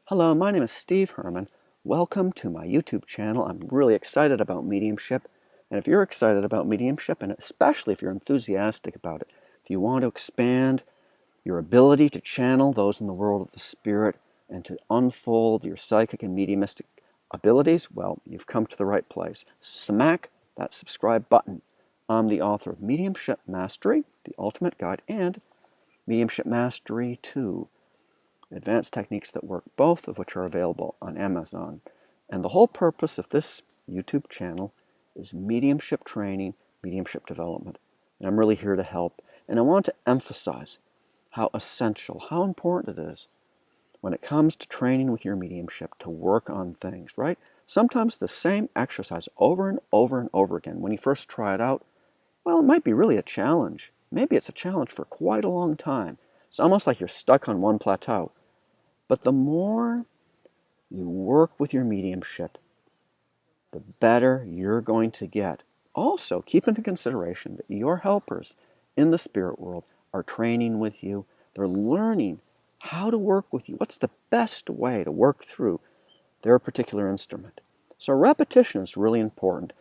Hello, my name is Steve Herman. Welcome to my YouTube channel. I'm really excited about mediumship. And if you're excited about mediumship, and especially if you're enthusiastic about it, if you want to expand your ability to channel those in the world of the spirit and to unfold your psychic and mediumistic abilities, well, you've come to the right place. Smack that subscribe button. I'm the author of Mediumship Mastery, The Ultimate Guide, and Mediumship Mastery 2. Advanced techniques that work, both of which are available on Amazon. And the whole purpose of this YouTube channel is mediumship training, mediumship development. And I'm really here to help. And I want to emphasize how essential, how important it is when it comes to training with your mediumship to work on things, right? Sometimes the same exercise over and over and over again. When you first try it out, well, it might be really a challenge. Maybe it's a challenge for quite a long time. It's almost like you're stuck on one plateau. But the more you work with your mediumship, the better you're going to get. Also, keep into consideration that your helpers in the spirit world are training with you. They're learning how to work with you. What's the best way to work through their particular instrument? So repetition is really important.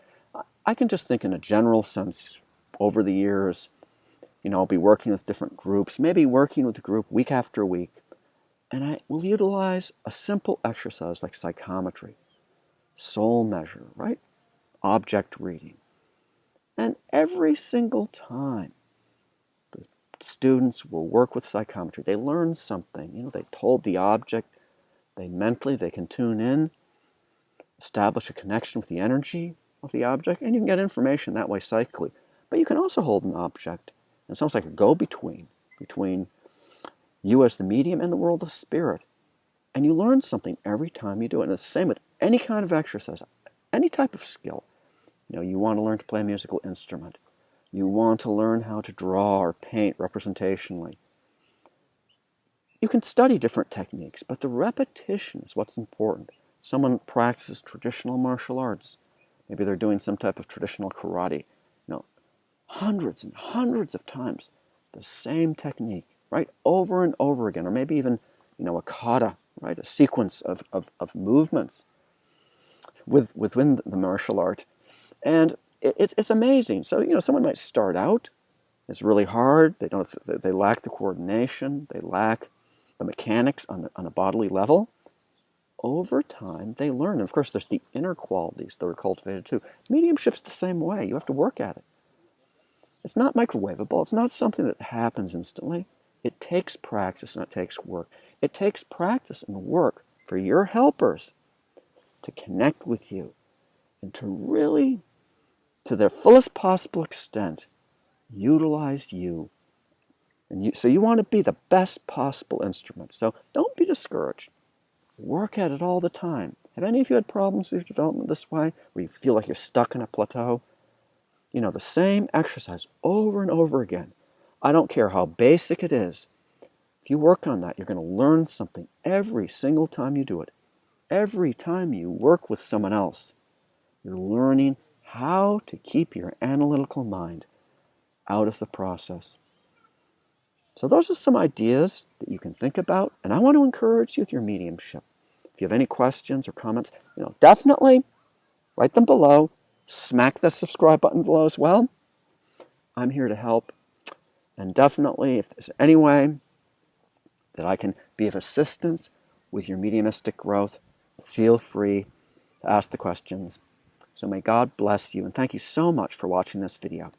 I can just think in a general sense over the years, I'll be working with different groups, maybe working with a group week after week. And I will utilize a simple exercise like psychometry, soul measure, right? Object reading. And every single time the students will work with psychometry, they learn something. They told the object, they can tune in, establish a connection with the energy of the object, and you can get information that way psychically. But you can also hold an object. It's almost like a go-between between you as the medium and the world of spirit. And you learn something every time you do it. And it's the same with any kind of exercise, any type of skill. You want to learn to play a musical instrument. You want to learn how to draw or paint representationally. You can study different techniques, but the repetition is what's important. Someone practices traditional martial arts. Maybe they're doing some type of traditional karate. Hundreds and hundreds of times the same technique, right? Over and over again. Or maybe even, a kata, right? A sequence of movements within the martial art. And it's amazing. So, someone might start out. It's really hard. They lack the coordination. They lack the mechanics on a bodily level. Over time, they learn. And of course, there's the inner qualities that are cultivated too. Mediumship's the same way. You have to work at it. It's not microwavable. It's not something that happens instantly. It takes practice and it takes work. It takes practice and work for your helpers to connect with you and to really, to their fullest possible extent, utilize you. So you want to be the best possible instrument. So don't be discouraged. Work at it all the time. Have any of you had problems with your development this way, where you feel like you're stuck in a plateau? The same exercise over and over again. I don't care how basic it is. If you work on that, you're going to learn something every single time you do it. Every time you work with someone else, you're learning how to keep your analytical mind out of the process. So those are some ideas that you can think about, and I want to encourage you with your mediumship. If you have any questions or comments, definitely write them below. Smack the subscribe button below as well. I'm here to help. And definitely, if there's any way that I can be of assistance with your mediumistic growth, feel free to ask the questions. So may God bless you, and thank you so much for watching this video.